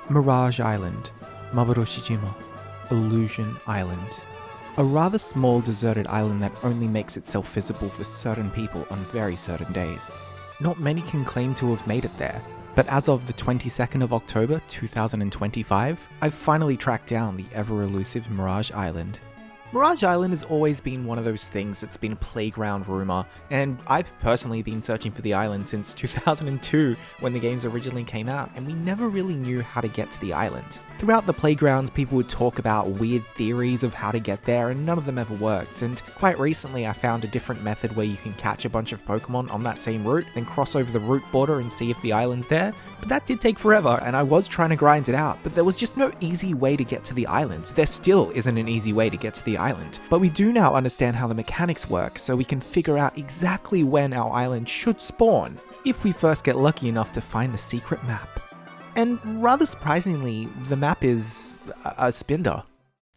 Mirage Island, Maburoshijima, Illusion Island. A rather small deserted island that only makes itself visible for certain people on very certain days. Not many can claim to have made it there, but as of the 22nd of October 2025, I've finally tracked down the ever-elusive Mirage Island. Mirage Island has always been one of those things that's been a playground rumor, and I've personally been searching for the island since 2002 when the games originally came out, and we never really knew how to get to the island. Throughout the playgrounds, people would talk about weird theories of how to get there, and none of them ever worked, and quite recently I found a different method where you can catch a bunch of Pokemon on that same route, then cross over the route border and see if the island's there, but that did take forever, and I was trying to grind it out, but there was just no easy way to get to the island. There still isn't an easy way to get to the island, but we do now understand how the mechanics work, so we can figure out exactly when our island should spawn, if we first get lucky enough to find the secret map. And rather surprisingly, the map is a Spinder.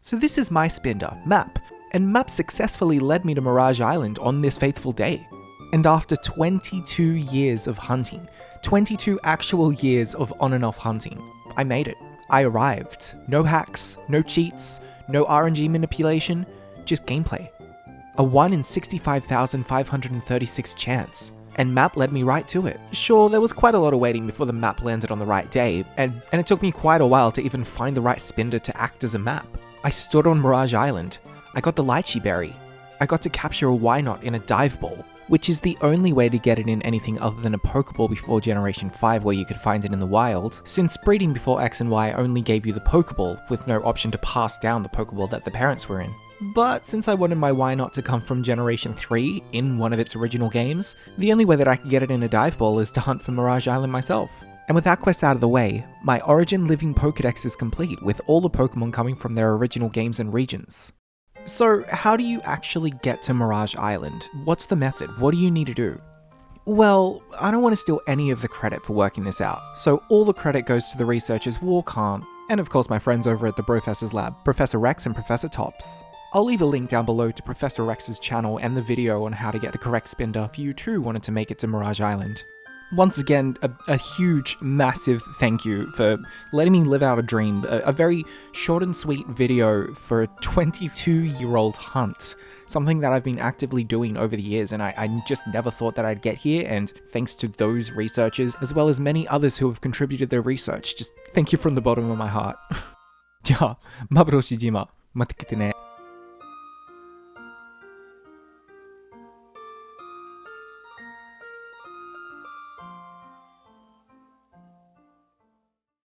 So this is my Spinder, Map, and Map successfully led me to Mirage Island on this faithful day. And after 22 years of hunting, 22 actual years of on and off hunting, I made it. I arrived. No hacks, no cheats, no RNG manipulation, just gameplay. A 1 in 65,536 chance. And Map led me right to it. Sure, there was quite a lot of waiting before the map landed on the right day, and it took me quite a while to even find the right Spinder to act as a map. I stood on Mirage Island, I got the Lychee Berry, I got to capture a Wynaut in a dive ball, which is the only way to get it in anything other than a Pokeball before Generation 5 where you could find it in the wild, since breeding before X and Y only gave you the Pokeball, with no option to pass down the Pokeball that the parents were in. But since I wanted my Wynaut to come from Generation 3 in one of its original games, the only way that I could get it in a dive ball is to hunt for Mirage Island myself. And with that quest out of the way, my Origin Living Pokédex is complete with all the Pokemon coming from their original games and regions. So how do you actually get to Mirage Island? What's the method? What do you need to do? Well, I don't want to steal any of the credit for working this out, so all the credit goes to the researchers Wokann, and of course my friends over at the Brofessor's lab, Professor Rex and Professor Tops. I'll leave a link down below to Professor Rex's channel and the video on how to get the correct Spinder if you too wanted to make it to Mirage Island. Once again, a huge, massive thank you for letting me live out a dream, a very short and sweet video for a 22-year-old hunt, something that I've been actively doing over the years, and I just never thought that I'd get here, and thanks to those researchers, as well as many others who have contributed their research, just thank you from the bottom of my heart. じゃあ、幻島、また来てね。